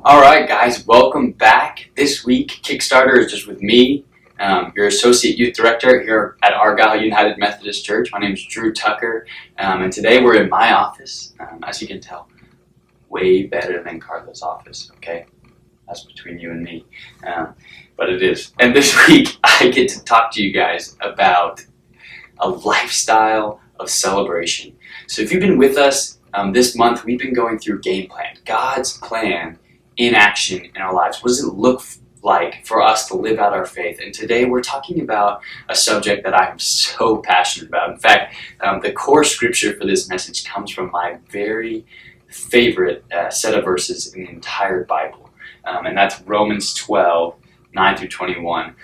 All right, guys, welcome back. This week, Kickstarter is just with me, your Associate Youth Director here at Argyle United Methodist Church. My name is Drew Tucker, and today we're in my office. As you can tell, way better than Carla's office, okay? That's between you and me, but it is. And this week, I get to talk to you guys about a lifestyle of celebration. So if you've been with us this month, we've been going through Game Plan, God's plan in action in our lives. What does it look like for us to live out our faith? And today we're talking about a subject that I'm so passionate about. In fact, the core scripture for this message comes from my very favorite set of verses in the entire Bible, and that's Romans 12, 9 through 21.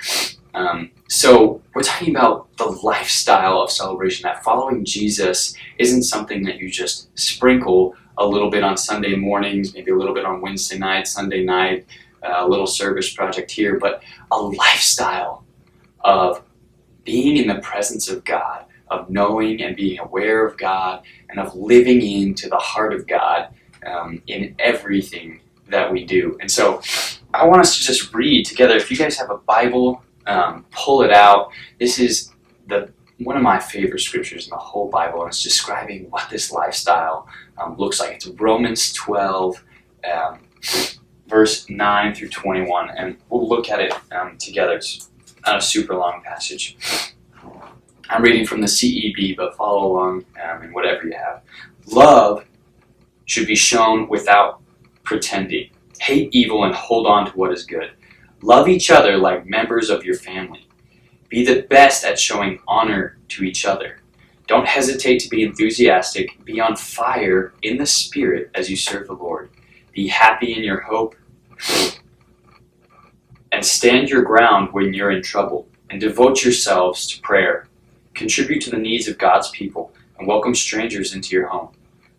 So we're talking about the lifestyle of celebration, that following Jesus isn't something that you just sprinkle a little bit on Sunday mornings, maybe a little bit on Wednesday night, Sunday night, a little service project here, but a lifestyle of being in the presence of God, of knowing and being aware of God, and of living into the heart of God in everything that we do. And so I want us to just read together. If you guys have a Bible, pull it out. This is one of my favorite scriptures in the whole Bible, and it's describing what this lifestyle looks like. It's Romans 12, verse 9 through 21, and we'll look at it together. It's not a super long passage. I'm reading from the CEB, but follow along in whatever you have. Love should be shown without pretending. Hate evil and hold on to what is good. Love each other like members of your family. Be the best at showing honor to each other. Don't hesitate to be enthusiastic. Be on fire in the Spirit as you serve the Lord. Be happy in your hope. And stand your ground when you're in trouble. And devote yourselves to prayer. Contribute to the needs of God's people. And welcome strangers into your home.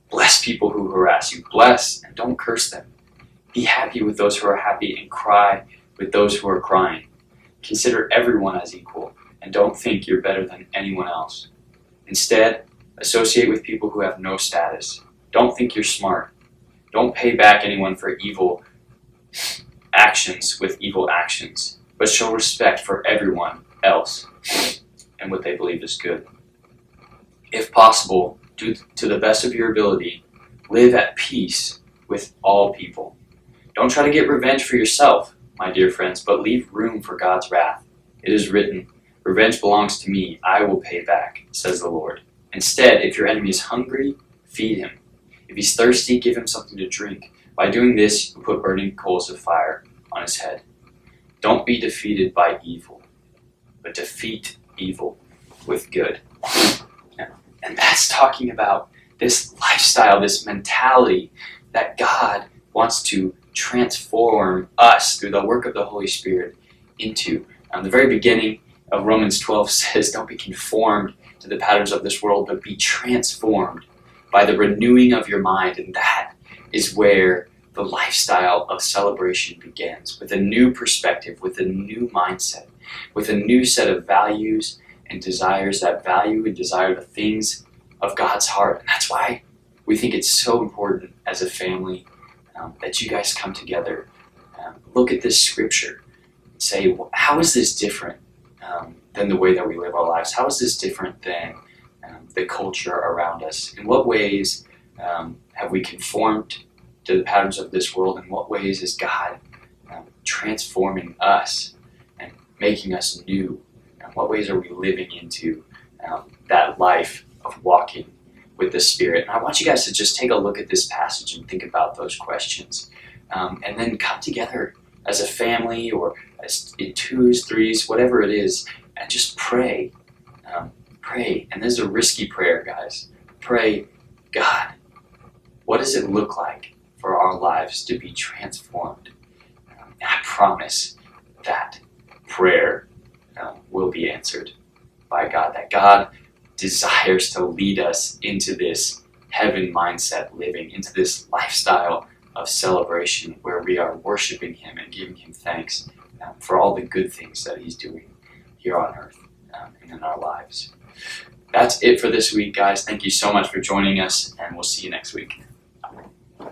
Bless people who harass you. Bless and don't curse them. Be happy with those who are happy and cry with those who are crying. Consider everyone as equal, and don't think you're better than anyone else. Instead, associate with people who have no status. Don't think you're smart. Don't pay back anyone for evil actions with evil actions, but show respect for everyone else and what they believe is good. If possible, do to the best of your ability, live at peace with all people. Don't try to get revenge for yourself, my dear friends, but leave room for God's wrath. It is written, "Revenge belongs to me, I will pay back," says the Lord. Instead, if your enemy is hungry, feed him. If he's thirsty, give him something to drink. By doing this, you put burning coals of fire on his head. Don't be defeated by evil, but defeat evil with good. And that's talking about this lifestyle, this mentality that God wants to transform us through the work of the Holy Spirit into. The very beginning of Romans 12 says, don't be conformed to the patterns of this world, but be transformed by the renewing of your mind. And that is where the lifestyle of celebration begins, with a new perspective, with a new mindset, with a new set of values and desires that value and desire the things of God's heart. And that's why we think it's so important as a family that you guys come together, look at this scripture, and say, well, how is this different than the way that we live our lives? How is this different than the culture around us? In what ways have we conformed to the patterns of this world? In what ways is God transforming us and making us new? In what ways are we living into that life of walking with the Spirit? And I want you guys to just take a look at this passage and think about those questions. And then come together as a family or as in twos, threes, whatever it is, and just pray. Pray. And this is a risky prayer, guys. Pray, God, what does it look like for our lives to be transformed? And I promise that prayer will be answered by God, that God desires to lead us into this heaven mindset living, into this lifestyle of celebration where we are worshiping Him and giving Him thanks for all the good things that He's doing here on earth and in our lives. That's it for this week, guys. Thank you so much for joining us, and we'll see you next week.